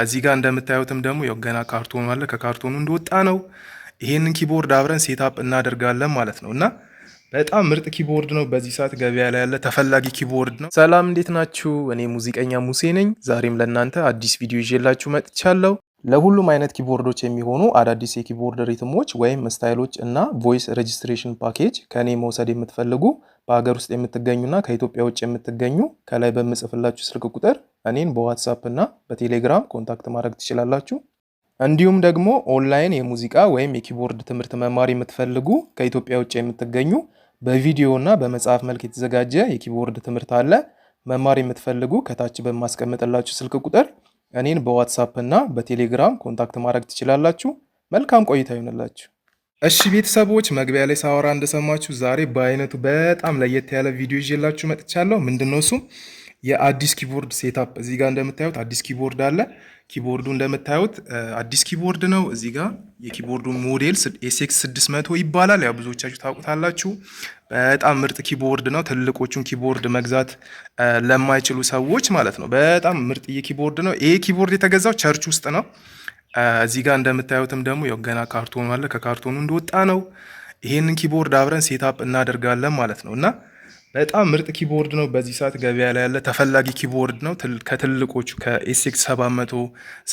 እዚህ ጋር እንደምታዩትም ደግሞ ያው ገና ካርቶኑ አለ። ከካርቶኑ እንደወጣ ነው። ይሄንን ኪቦርድ አብረን ሴታፕ እናደርጋለን ማለት ነው እና በጣም ምርጥ ኪቦርድ ነው። በዚህ ሰዓት ገበያ ላይ ያለ ተፈላጊ ኪቦርድ ነው። ሰላም እንዴት ናችሁ? እኔ ሙዚቀኛ ሙሴ ነኝ። ዛሬም ለእናንተ አዲስ ቪዲዮ ይዤላችሁ መጥቻለሁ። ለሁሉም አይነት ኪቦርዶች የሚሆኑ አዳዲስ የኪቦርድ ሪትሞች ወይም ስታይሎች እና ቮይስ ሬጅስትሬሽን ፓኬጅ ከኔ መውሰድ የምትፈልጉ በሀገር ውስጥ የምትገኙና ከኢትዮጵያ ውጭ የምትገኙ ከላይ በምጽፍላችሁ ስልክ ቁጥር እኔን በዋትሳፕ እና በቴሌግራም ኮንታክት ማድረግ ትችላላችሁ። እንዲሁም ደግሞ ኦንላይን የሙዚቃ ወይም የኪቦርድ ትምህርት መማር የምትፈልጉ ከኢትዮጵያ ውጭ የምትገኙ በቪዲዮ እና በመጽሐፍ መልክ የተዘጋጀ የኪቦርድ ትምህርት አለ። መማር የምትፈልጉ ከታች በማስቀምጥላችሁ ስልክ ቁጥር እኔን በዋትሳፕ እና በቴሌግራም ኮንታክት ማድረግ ትችላላችሁ። መልካም ቆይታ ይሆንላችሁ። እሺ ቤተሰቦች፣ መግቢያ ላይ ሳወራ እንደሰማችሁ ዛሬ በአይነቱ በጣም ለየት ያለ ቪዲዮ ይዤላችሁ መጥቻለሁ። ምንድነው እሱም የአዲስ ኪቦርድ ሴታፕ። እዚህ ጋር እንደምታዩት አዲስ ኪቦርድ አለ። ኪቦርዱ እንደምታዩት አዲስ ኪቦርድ ነው። እዚህ ጋር የኪቦርዱ ሞዴል ኤስኤክስ 600 ይባላል። ያው ብዙዎቻችሁ ታውቁታላችሁ። በጣም ምርጥ ኪቦርድ ነው። ትልቆቹን ኪቦርድ መግዛት ለማይችሉ ሰዎች ማለት ነው። በጣም ምርጥ ኪቦርድ ነው። ይሄ ኪቦርድ የተገዛው ቸርች ውስጥ ነው። እዚህ ጋር እንደምታዩትም ደግሞ ያው ገና ካርቶኑ አለ። ከካርቶኑ እንደወጣ ነው። ይሄንን ኪቦርድ አብረን ሴታፕ እናደርጋለን ማለት ነው እና በጣም ምርጥ ኪቦርድ ነው። በዚህ ሰዓት ገበያ ላይ ያለ ተፈላጊ ኪቦርድ ነው። ከትልቆቹ ከኤስኤክስ 700፣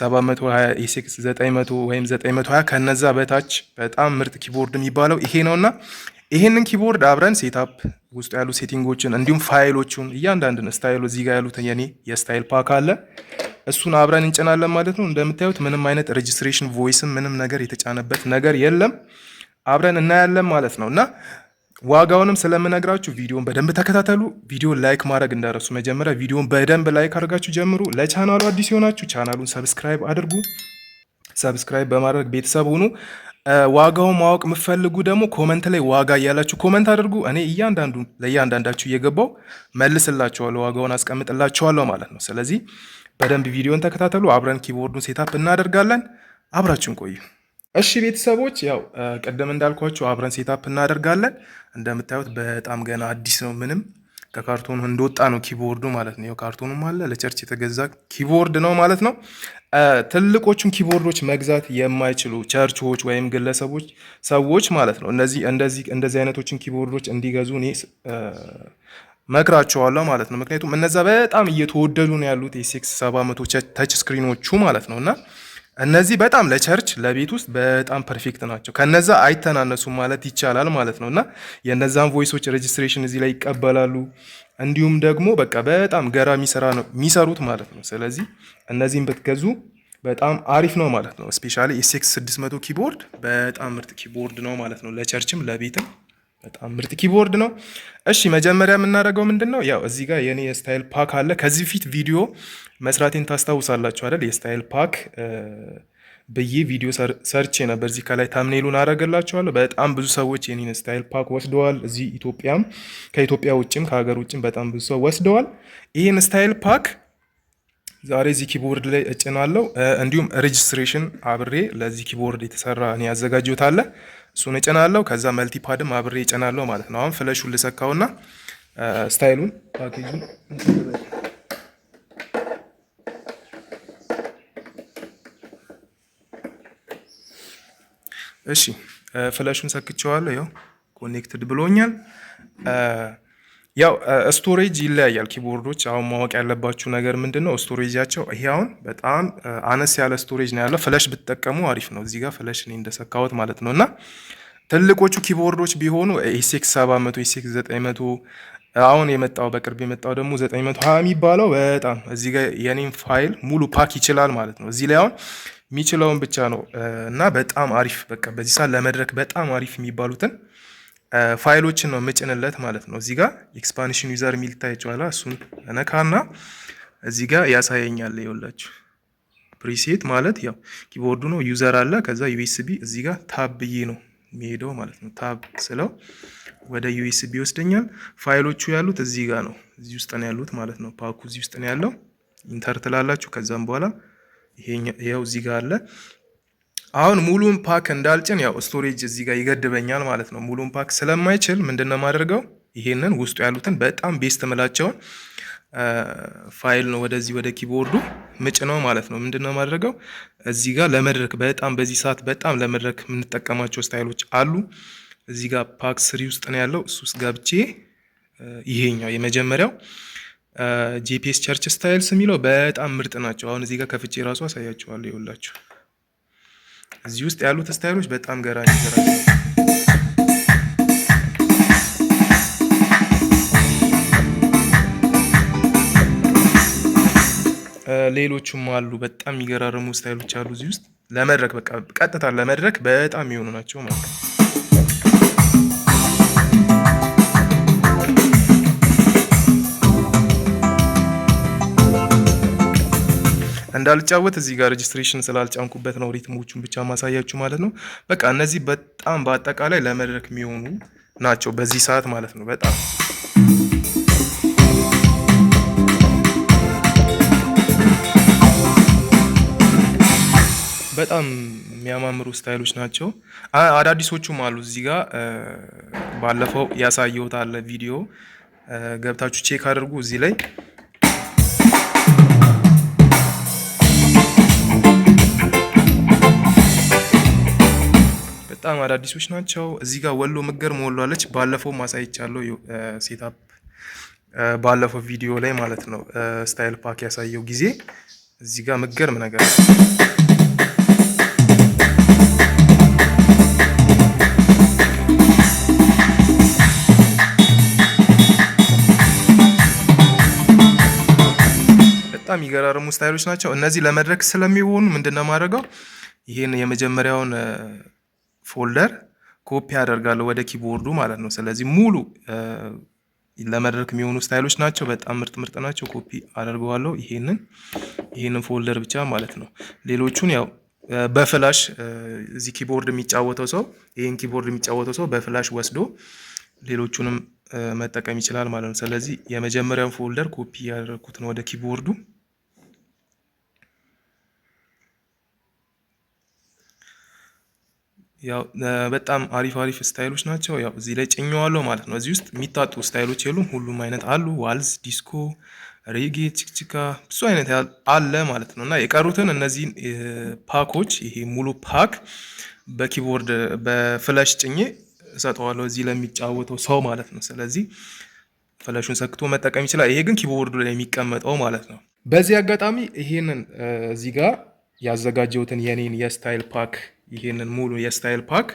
720፣ ኤስኤክስ 900 ወይም 920 ከነዛ በታች በጣም ምርጥ ኪቦርድ የሚባለው ይሄ ነውና ይሄንን ኪቦርድ አብረን ሴታፕ ውስጡ ያሉ ሴቲንጎችን እንዲሁም ፋይሎቹን እያንዳንዱን ስታይሉ እዚህ ጋር ያሉትን የኔ የስታይል ፓክ አለ እሱን አብረን እንጭናለን ማለት ነው። እንደምታዩት ምንም አይነት ሬጅስትሬሽን ቮይስም ምንም ነገር የተጫነበት ነገር የለም። አብረን እናያለን ማለት ነው እና ዋጋውንም ስለምነግራችሁ ቪዲዮን በደንብ ተከታተሉ። ቪዲዮን ላይክ ማድረግ እንዳረሱ። መጀመሪያ ቪዲዮን በደንብ ላይክ አድርጋችሁ ጀምሩ። ለቻናሉ አዲስ የሆናችሁ ቻናሉን ሰብስክራይብ አድርጉ። ሰብስክራይብ በማድረግ ቤተሰብ ሁኑ። ዋጋውን ማወቅ የምትፈልጉ ደግሞ ኮመንት ላይ ዋጋ እያላችሁ ኮመንት አድርጉ። እኔ ለእያንዳንዳችሁ እየገባው መልስላችኋለሁ፣ ዋጋውን አስቀምጥላችኋለሁ ማለት ነው። ስለዚህ በደንብ ቪዲዮን ተከታተሉ። አብረን ኪቦርዱን ሴታፕ እናደርጋለን። አብራችሁን ቆዩ። እሺ ቤተሰቦች፣ ያው ቀደም እንዳልኳችሁ አብረን ሴታፕ እናደርጋለን። እንደምታዩት በጣም ገና አዲስ ነው። ምንም ከካርቶኑ እንደወጣ ነው ኪቦርዱ ማለት ነው። ካርቶኑም አለ። ለቸርች የተገዛ ኪቦርድ ነው ማለት ነው። ትልቆቹን ኪቦርዶች መግዛት የማይችሉ ቸርቾች ወይም ግለሰቦች ሰዎች ማለት ነው እንደዚህ አይነቶችን ኪቦርዶች እንዲገዙ እኔ መክራቸዋለሁ ማለት ነው። ምክንያቱም እነዛ በጣም እየተወደዱ ነው ያሉት ኤስኤክስ 700 ተች ስክሪኖቹ ማለት ነው እና እነዚህ በጣም ለቸርች ለቤት ውስጥ በጣም ፐርፌክት ናቸው። ከነዛ አይተናነሱም ማለት ይቻላል ማለት ነው እና የነዛን ቮይሶች ሬጅስትሬሽን እዚህ ላይ ይቀበላሉ። እንዲሁም ደግሞ በቃ በጣም ገራሚ ስራ ነው የሚሰሩት ማለት ነው። ስለዚህ እነዚህን ብትገዙ በጣም አሪፍ ነው ማለት ነው። ስፔሻሊ ኤስኤክስ 600 ኪቦርድ በጣም ምርጥ ኪቦርድ ነው ማለት ነው። ለቸርችም ለቤትም በጣም ምርጥ ኪቦርድ ነው። እሺ መጀመሪያ የምናደርገው ምንድን ነው? ያው እዚህ ጋር የኔ የስታይል ፓክ አለ። ከዚህ ፊት ቪዲዮ መስራቴን ታስታውሳላችሁ አይደል? የስታይል ፓክ ብዬ ቪዲዮ ሰርቼ ነበር። እዚህ ከላይ ታምኔሉን አደረገላችኋለሁ። በጣም ብዙ ሰዎች የኔን ስታይል ፓክ ወስደዋል። እዚህ ኢትዮጵያም ከኢትዮጵያ ውጭም ከሀገር ውጭም በጣም ብዙ ሰው ወስደዋል። ይህን ስታይል ፓክ ዛሬ እዚህ ኪቦርድ ላይ እጭናለሁ። እንዲሁም ሬጅስትሬሽን አብሬ ለዚህ ኪቦርድ የተሰራ እኔ ያዘጋጀሁት አለ። እሱን እጭናለሁ። ከዛ መልቲፓድም አብሬ እጭናለሁ ማለት ነው። አሁን ፍለሹን ልሰካውና ስታይሉን ፓኬጁን እሺ ፍለሹን ሰክቼዋለሁ። ያው ኮኔክትድ ብሎኛል። ያው ስቶሬጅ ይለያያል ኪቦርዶች። አሁን ማወቅ ያለባችሁ ነገር ምንድነው? ስቶሬጃቸው ይሄ አሁን በጣም አነስ ያለ ስቶሬጅ ነው ያለው። ፍለሽ ብትጠቀሙ አሪፍ ነው። እዚህ ጋር ፍለሽ እኔ እንደሰካሁት ማለት ነው እና ትልቆቹ ኪቦርዶች ቢሆኑ ኤስኤክስ 700፣ ኤስኤክስ 900 አሁን የመጣው በቅርብ የመጣው ደግሞ 920 የሚባለው በጣም እዚህ ጋር የኔም ፋይል ሙሉ ፓክ ይችላል ማለት ነው። እዚህ ላይ አሁን የሚችለውን ብቻ ነው እና በጣም አሪፍ በቃ በዚህ ሰዓት ለመድረክ በጣም አሪፍ የሚባሉትን ፋይሎችን ነው የምጭንለት ማለት ነው። እዚህ ጋር ኤክስፓንሽን ዩዘር የሚል ታይቷል። እሱን ነካና እዚህ ጋር ያሳየኛል። ይኸውላችሁ ፕሪሴት ማለት ያው ኪቦርዱ ነው። ዩዘር አለ። ከዛ ዩኤስቢ እዚህ ጋር ታብ ብዬ ነው የሚሄደው ማለት ነው። ታብ ስለው ወደ ዩኤስቢ ይወስደኛል። ፋይሎቹ ያሉት እዚህ ጋር ነው። እዚህ ውስጥ ነው ያሉት ማለት ነው። ፓኩ እዚህ ውስጥ ነው ያለው። ኢንተር ትላላችሁ። ከዛም በኋላ ይሄው እዚህ ጋር አለ። አሁን ሙሉን ፓክ እንዳልጭን ያው ስቶሬጅ እዚህ ጋር ይገድበኛል ማለት ነው። ሙሉን ፓክ ስለማይችል ምንድነው ማድረገው? ይሄንን ውስጡ ያሉትን በጣም ቤስት ምላቸውን ፋይል ነው ወደዚህ ወደ ኪቦርዱ ምጭ ነው ማለት ነው። ምንድነው ማድረገው እዚህ ጋር ለመድረክ በጣም በዚህ ሰዓት በጣም ለመድረክ የምንጠቀማቸው ስታይሎች አሉ። እዚህ ጋር ፓክ 3 ውስጥ ነው ያለው። እሱ ውስጥ ገብቼ ይሄኛው የመጀመሪያው ጂፒኤስ ቸርች ስታይልስ የሚለው በጣም ምርጥ ናቸው። አሁን እዚህ ጋር ከፍቼ ራሱ አሳያችኋለሁ። ይኸውላችሁ እዚህ ውስጥ ያሉት ስታይሎች በጣም ገራሚ ሌሎቹም አሉ። በጣም የሚገራረሙ ስታይሎች አሉ እዚህ ውስጥ ለመድረክ በቃ ቀጥታ ለመድረክ በጣም የሚሆኑ ናቸው ማለት ነው። እንዳልጫወት እዚህ ጋር ሬጅስትሬሽን ስላልጫንኩበት ነው ሪትሞቹን ብቻ ማሳያችሁ ማለት ነው። በቃ እነዚህ በጣም በአጠቃላይ ለመድረክ የሚሆኑ ናቸው በዚህ ሰዓት ማለት ነው። በጣም የሚያማምሩ ስታይሎች ናቸው። አዳዲሶቹም አሉ እዚህ ጋር ባለፈው ያሳየሁት አለ ቪዲዮ ገብታችሁ ቼክ አድርጉ እዚህ ላይ በጣም አዳዲሶች ናቸው። እዚህ ጋር ወሎ ምገር ሞሏለች። ባለፈው ማሳይቻለሁ ሴታፕ ባለፈው ቪዲዮ ላይ ማለት ነው። ስታይል ፓክ ያሳየው ጊዜ እዚህ ጋር ምገርም ነገር በጣም የሚገራርሙ ስታይሎች ናቸው። እነዚህ ለመድረክ ስለሚሆኑ ምንድነው ማድረገው ይሄን የመጀመሪያውን ፎልደር ኮፒ አደርጋለሁ ወደ ኪቦርዱ ማለት ነው። ስለዚህ ሙሉ ለመድረክ የሚሆኑ ስታይሎች ናቸው። በጣም ምርጥ ናቸው። ኮፒ አደርገዋለሁ ይሄንን ፎልደር ብቻ ማለት ነው። ሌሎቹን ያው በፍላሽ እዚህ ኪቦርድ የሚጫወተው ሰው ይሄን ኪቦርድ የሚጫወተው ሰው በፍላሽ ወስዶ ሌሎቹንም መጠቀም ይችላል ማለት ነው። ስለዚህ የመጀመሪያውን ፎልደር ኮፒ ያደረኩት ነው ወደ ኪቦርዱ። ያው በጣም አሪፍ ስታይሎች ናቸው። ያው እዚህ ላይ ጭኘዋለሁ ማለት ነው። እዚህ ውስጥ የሚታጡ ስታይሎች የሉም፣ ሁሉም አይነት አሉ። ዋልዝ፣ ዲስኮ፣ ሬጌ፣ ችክችካ ብዙ አይነት አለ ማለት ነው። እና የቀሩትን እነዚህን ፓኮች ይሄ ሙሉ ፓክ በኪቦርድ በፍላሽ ጭኜ እሰጠዋለሁ እዚህ ለሚጫወተው ሰው ማለት ነው። ስለዚህ ፍላሹን ሰክቶ መጠቀም ይችላል። ይሄ ግን ኪቦርዱ ላይ የሚቀመጠው ማለት ነው። በዚህ አጋጣሚ ይሄንን እዚህ ጋር ያዘጋጀሁትን የኔን የስታይል ፓክ ይሄንን ሙሉ የስታይል ፓክ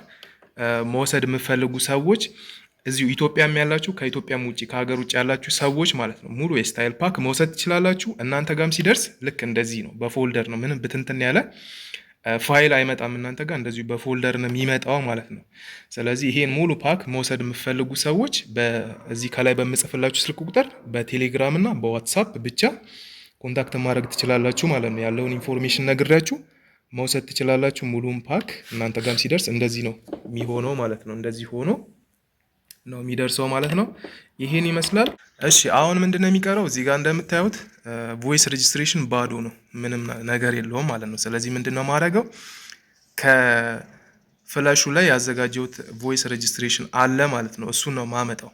መውሰድ የምፈልጉ ሰዎች እዚሁ ኢትዮጵያም ያላችሁ ከኢትዮጵያም ውጪ ከሀገር ውጭ ያላችሁ ሰዎች ማለት ነው ሙሉ የስታይል ፓክ መውሰድ ትችላላችሁ። እናንተ ጋርም ሲደርስ ልክ እንደዚህ ነው፣ በፎልደር ነው። ምንም ብትንትን ያለ ፋይል አይመጣም እናንተ ጋር፣ እንደዚሁ በፎልደር ነው የሚመጣው ማለት ነው። ስለዚህ ይሄን ሙሉ ፓክ መውሰድ የምፈልጉ ሰዎች በዚህ ከላይ በምጽፍላችሁ ስልክ ቁጥር በቴሌግራም እና በዋትሳፕ ብቻ ኮንታክት ማድረግ ትችላላችሁ ማለት ነው። ያለውን ኢንፎርሜሽን ነግሬያችሁ መውሰድ ትችላላችሁ። ሙሉን ፓክ እናንተ ጋርም ሲደርስ እንደዚህ ነው የሚሆነው ማለት ነው። እንደዚህ ሆኖ ነው የሚደርሰው ማለት ነው። ይሄን ይመስላል። እሺ አሁን ምንድነው የሚቀረው? እዚህ ጋር እንደምታዩት ቮይስ ሬጅስትሬሽን ባዶ ነው፣ ምንም ነገር የለውም ማለት ነው። ስለዚህ ምንድነው ማድረገው ከፍላሹ ላይ ያዘጋጀሁት ቮይስ ሬጅስትሬሽን አለ ማለት ነው። እሱን ነው ማመጣው።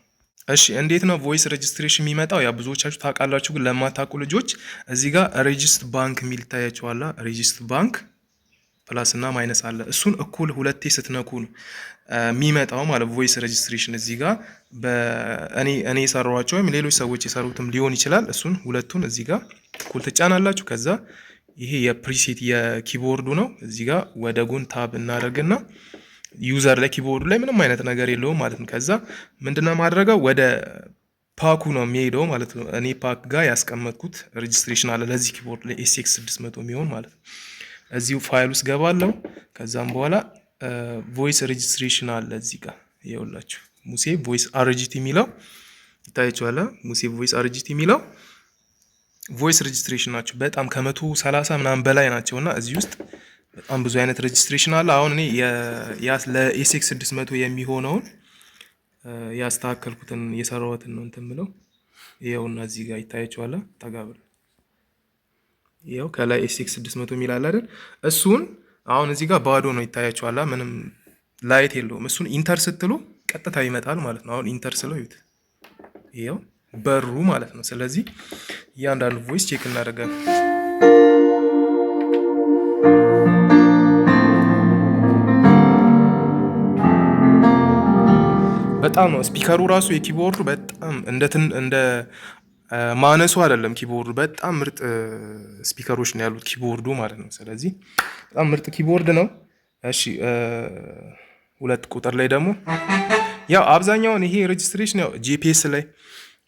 እሺ እንዴት ነው ቮይስ ሬጅስትሬሽን የሚመጣው? ያ ብዙዎቻችሁ ታውቃላችሁ፣ ግን ለማታውቁ ልጆች እዚህ ጋር ሬጅስት ባንክ የሚል ይታያችኋል። ሬጅስት ባንክ ፕላስ እና ማይነስ አለ። እሱን እኩል ሁለቴ ስትነኩ ነው የሚመጣው ማለት ቮይስ ሬጅስትሬሽን። እዚህ ጋር እኔ የሰራኋቸው ወይም ሌሎች ሰዎች የሰሩትም ሊሆን ይችላል። እሱን ሁለቱን እዚህ ጋር እኩል ትጫናላችሁ። ከዛ ይሄ የፕሪሴት የኪቦርዱ ነው። እዚህ ጋር ወደ ጎን ታብ እናደርግና ዩዘር ላይ ኪቦርዱ ላይ ምንም አይነት ነገር የለውም ማለት ነው። ከዛ ምንድነው ማድረገው ወደ ፓኩ ነው የሚሄደው ማለት ነው። እኔ ፓክ ጋር ያስቀመጥኩት ሬጅስትሬሽን አለ ለዚህ ኪቦርድ ላይ ኤስኤክስ 600 የሚሆን ማለት ነው። እዚሁ ፋይል ውስጥ ገባለሁ። ከዛም በኋላ ቮይስ ሬጅስትሬሽን አለ እዚህ ጋር ይኸውላችሁ፣ ሙሴ ቮይስ አርጂቲ የሚለው ይታያችኋል። ሙሴ ቮይስ አርጂቲ የሚለው ቮይስ ሬጅስትሬሽን ናቸው። በጣም ከ130 ምናምን በላይ ናቸው እና እዚህ ውስጥ በጣም ብዙ አይነት ሬጅስትሬሽን አለ። አሁን እኔ ለኤስኤክስ 600 የሚሆነውን ያስተካከልኩትን የሰራሁትን ነው እንትን ብለው ይኸውና እዚህ ጋር ይታያችኋል። ተጋብር ይኸው ከላይ ኤስኤክስ 600 የሚል አለ አይደል? እሱን አሁን እዚህ ጋር ባዶ ነው ይታያችኋል። ምንም ላይት የለውም። እሱን ኢንተር ስትሉ ቀጥታ ይመጣል ማለት ነው። አሁን ኢንተር ስለው ይዩት፣ ይኸው በሩ ማለት ነው። ስለዚህ እያንዳንዱ ቮይስ ቼክ እናደርጋለን። በጣም ነው ስፒከሩ ራሱ የኪቦርዱ በጣም እንደ ማነሱ አይደለም። ኪቦርዱ በጣም ምርጥ ስፒከሮች ነው ያሉት ኪቦርዱ ማለት ነው። ስለዚህ በጣም ምርጥ ኪቦርድ ነው። እሺ 2 ቁጥር ላይ ደግሞ ያው አብዛኛውን ይሄ ሬጅስትሬሽን ያው ጂፒኤስ ላይ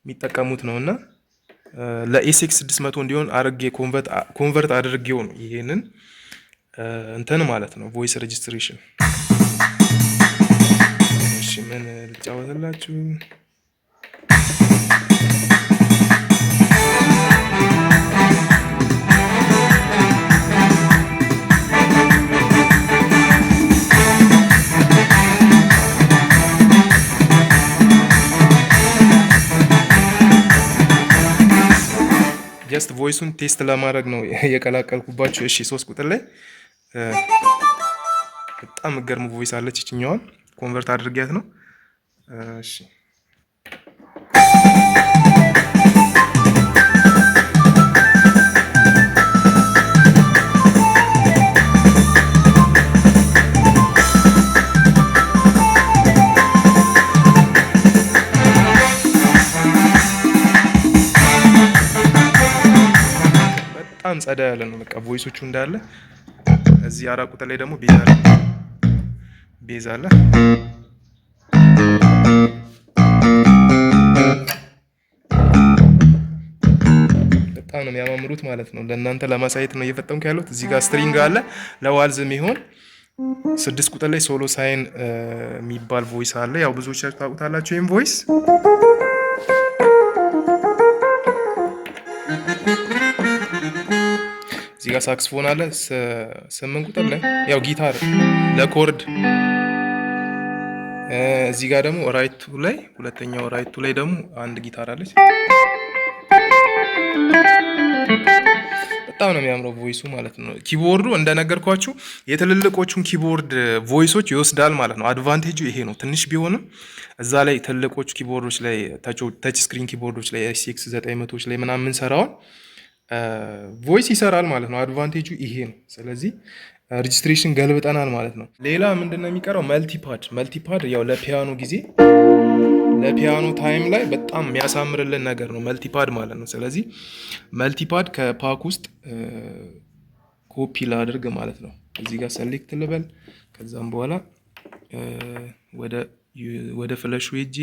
የሚጠቀሙት ነው እና ለኤስኤክስ 600 እንዲሆን አድርጌ ኮንቨርት አድርጌው ነው ይሄንን እንትን ማለት ነው ቮይስ ሬጅስትሬሽን። እሺ ምን ልጫወትላችሁ? ጀስት ቮይሱን ቴስት ለማድረግ ነው የቀላቀልኩባችሁ። እሺ 3 ቁጥር ላይ በጣም ገርም ቮይስ አለች። እችኛዋን ኮንቨርት አድርጊያት ነው። እሺ በጣም ጸዳ ያለ ነው። በቃ ቮይሶቹ እንዳለ እዚህ 4 ቁጥር ላይ ደግሞ ቤዝ አለ። በጣም ነው የሚያማምሩት ማለት ነው። ለእናንተ ለማሳየት ነው እየፈጠምኩ ያሉት። እዚህ ጋር ስትሪንግ አለ ለዋልዝ የሚሆን 6 ቁጥር ላይ ሶሎ ሳይን የሚባል ቮይስ አለ። ያው ብዙዎቻችሁ ታውቁታላችሁ ይሄን ቮይስ። እዚህ ጋር ሳክስፎን አለ 8 ቁጥር ላይ ያው ጊታር ለኮርድ። እዚህ ጋር ደግሞ ራይቱ ላይ ሁለተኛው ራይቱ ላይ ደግሞ አንድ ጊታር አለች። በጣም ነው የሚያምረው ቮይሱ ማለት ነው። ኪቦርዱ እንደነገርኳችሁ የትልልቆቹን ኪቦርድ ቮይሶች ይወስዳል ማለት ነው። አድቫንቴጁ ይሄ ነው። ትንሽ ቢሆንም እዛ ላይ ትልቆቹ ኪቦርዶች ላይ ተች ስክሪን ኪቦርዶች ላይ ኤስኤክስ 900ዎች ላይ ምናምን የምንሰራውን ቮይስ ይሰራል ማለት ነው። አድቫንቴጁ ይሄ ነው። ስለዚህ ሬጅስትሬሽን ገልብጠናል ማለት ነው። ሌላ ምንድነው የሚቀረው? መልቲፓድ ያው ለፒያኖ ጊዜ ለፒያኖ ታይም ላይ በጣም የሚያሳምርልን ነገር ነው መልቲፓድ ማለት ነው። ስለዚህ መልቲፓድ ከፓክ ውስጥ ኮፒ ላድርግ ማለት ነው። እዚህ ጋር ሰሌክት ልበል። ከዛም በኋላ ወደ ፍለሹ ሄጄ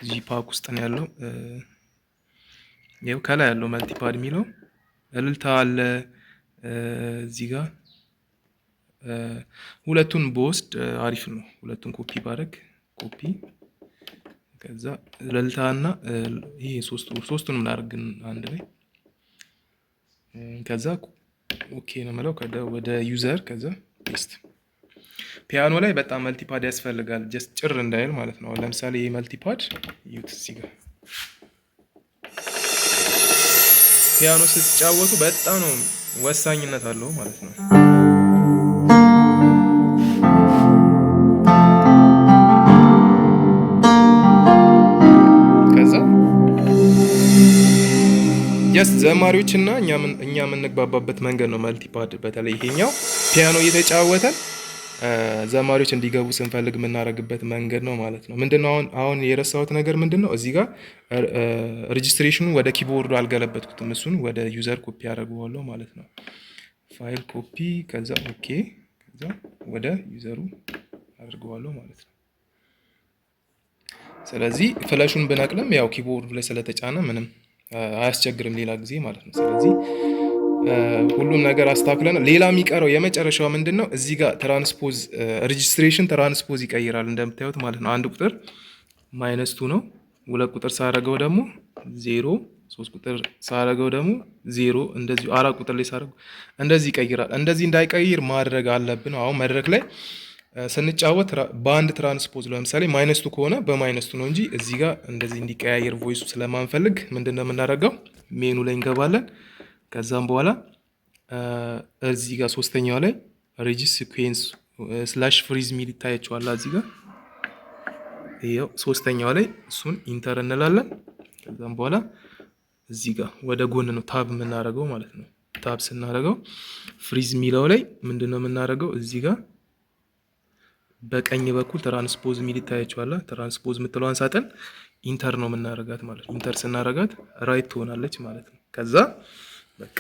እዚህ ፓክ ውስጥ ነው ያለው። ይኸው ከላይ ያለው መልቲፓድ የሚለው እልልታ አለ። እዚህ ጋር ሁለቱን በወስድ አሪፍ ነው። ሁለቱን ኮፒ ባደርግ ኮፒ ከዛ እልልታና ይሄ ሶስቱንም ላድርግ አንድ ላይ ከዛ ኦኬ ነው የምለው ወደ ዩዘር ከዛ ፔስት። ፒያኖ ላይ በጣም መልቲፓድ ያስፈልጋል ጀስት ጭር እንዳይል ማለት ነው። ለምሳሌ ይሄ መልቲፓድ ዩት እዚህ ጋር ፒያኖ ስትጫወቱ በጣም ነው ወሳኝነት አለው ማለት ነው። ከዛ ጀስት ዘማሪዎችና እኛ የምንግባባበት መንገድ ነው መልቲፓድ። በተለይ ይሄኛው ፒያኖ እየተጫወተን ዘማሪዎች እንዲገቡ ስንፈልግ የምናደርግበት መንገድ ነው ማለት ነው። ምንድነው አሁን የረሳሁት ነገር ምንድነው? እዚህ ጋር ሬጅስትሬሽኑ ወደ ኪቦርዱ አልገለበትኩትም። እሱን ወደ ዩዘር ኮፒ አደርገዋለሁ ማለት ነው። ፋይል ኮፒ ከዛ ኦኬ ከዛ ወደ ዩዘሩ አድርገዋለሁ ማለት ነው። ስለዚህ ፍለሹን ብነቅልም ያው ኪቦርዱ ላይ ስለተጫነ ምንም አያስቸግርም ሌላ ጊዜ ማለት ነው። ስለዚህ ሁሉም ነገር አስተካክለን ሌላ የሚቀረው የመጨረሻው ምንድነው? እዚህ ጋር ትራንስፖዝ ሬጅስትሬሽን ትራንስፖዝ ይቀይራል እንደምታዩት ማለት ነው። 1 ቁጥር -2 ነው። 2 ቁጥር ሳረገው ደግሞ 0፣ 3 ቁጥር ሳረገው ደግሞ 0፣ እንደዚሁ 4 ቁጥር ላይ ሳረገው እንደዚህ ይቀይራል። እንደዚህ እንዳይቀይር ማድረግ አለብን። አሁን መድረክ ላይ ስንጫወት በአንድ ትራንስፖዝ ለምሳሌ -2 ከሆነ በ-2 ነው እንጂ እዚህ ጋር እንደዚህ እንዲቀያየር ቮይሱ ስለማንፈልግ ምንድነው የምናደርገው? ሜኑ ላይ እንገባለን። ከዛም በኋላ እዚህ ጋር ሶስተኛው ላይ ሬጂስ ሲኩዌንስ ስላሽ ፍሪዝ ሚል ይታያችኋል። እዚህ ጋር ይሄው ሶስተኛው ላይ እሱን ኢንተር እንላለን። ከዛም በኋላ እዚህ ጋር ወደ ጎን ነው ታብ የምናደርገው ማለት ነው። ታብ ስናደርገው ፍሪዝ የሚለው ላይ ምንድነው የምናደርገው? እዚህ ጋር በቀኝ በኩል ትራንስፖዝ የሚል ይታያችኋል። ትራንስፖዝ የምትለዋን ሳጥን ኢንተር ነው የምናደርጋት ማለት ነው። ኢንተር ስናደርጋት ራይት ትሆናለች ማለት ነው። ከዛ በቃ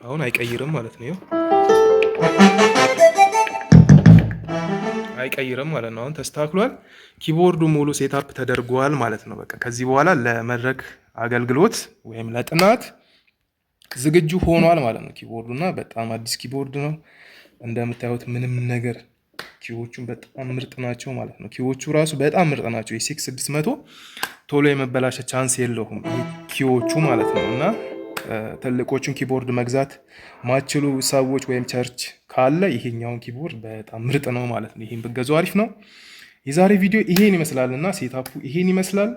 አሁን አይቀይርም ማለት ነው። አይቀይርም ማለት ነው። አሁን ተስተካክሏል። ኪቦርዱ ሙሉ ሴታፕ ተደርጓል ማለት ነው። በቃ ከዚህ በኋላ ለመድረክ አገልግሎት ወይም ለጥናት ዝግጁ ሆኗል ማለት ነው ኪቦርዱና በጣም አዲስ ኪቦርድ ነው እንደምታዩት። ምንም ነገር ኪዎቹን በጣም ምርጥ ናቸው ማለት ነው። ኪዎቹ ራሱ በጣም ምርጥ ናቸው። የ600 ቶሎ የመበላሸት ቻንስ የለውም ኪዎቹ ማለት ነው። እና ትልቆቹን ኪቦርድ መግዛት ማችሉ ሰዎች ወይም ቸርች ካለ ይሄኛውን ኪቦርድ በጣም ምርጥ ነው ማለት ነው። ይሄን ብገዙ አሪፍ ነው። የዛሬ ቪዲዮ ይሄን ይመስላል እና ሴታፑ ይሄን ይመስላል።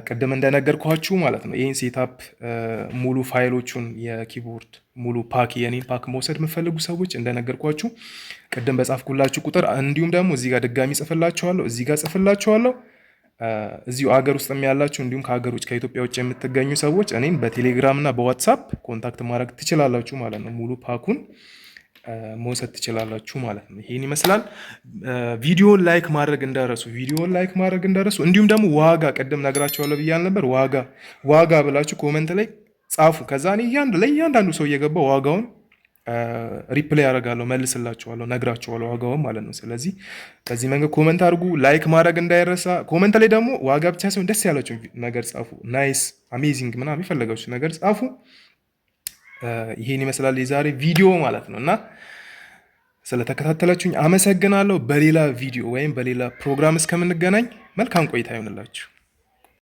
ቅድም እንደነገርኳችሁ ማለት ነው። ይሄን ሴታፕ ሙሉ ፋይሎቹን የኪቦርድ ሙሉ ፓክ የኔን ፓክ መውሰድ የምፈልጉ ሰዎች እንደነገርኳችሁ ቅድም በጻፍኩላችሁ ቁጥር እንዲሁም ደግሞ እዚህ ጋር ድጋሚ ጽፍላችኋለሁ፣ እዚህ ጋር ጽፍላችኋለሁ። እዚሁ ሀገር ውስጥ ያላችሁ እንዲሁም ከሀገር ውጭ ከኢትዮጵያ ውጭ የምትገኙ ሰዎች እኔን በቴሌግራም እና በዋትሳፕ ኮንታክት ማድረግ ትችላላችሁ ማለት ነው። ሙሉ ፓኩን መውሰድ ትችላላችሁ ማለት ነው። ይሄን ይመስላል። ቪዲዮን ላይክ ማድረግ እንዳረሱ፣ እንዲሁም ደግሞ ዋጋ ቅድም ነግራችኋለሁ ብያል ነበር። ዋጋ ብላችሁ ኮመንት ላይ ጻፉ። ከዛ እኔ ለእያንዳንዱ ሰው እየገባ ዋጋውን ሪፕላይ ያደርጋለሁ፣ መልስላችኋለሁ፣ ነግራችኋለሁ ዋጋውን ማለት ነው። ስለዚህ በዚህ መንገድ ኮመንት አድርጉ። ላይክ ማድረግ እንዳይረሳ። ኮመንት ላይ ደግሞ ዋጋ ብቻ ሳይሆን ደስ ያላችሁ ነገር ጻፉ። ናይስ፣ አሜዚንግ ምናምን የፈለጋችሁ ነገር ጻፉ። ይሄን ይመስላል የዛሬ ቪዲዮ ማለት ነው እና ስለተከታተላችሁኝ አመሰግናለሁ። በሌላ ቪዲዮ ወይም በሌላ ፕሮግራም እስከምንገናኝ መልካም ቆይታ ይሆንላችሁ።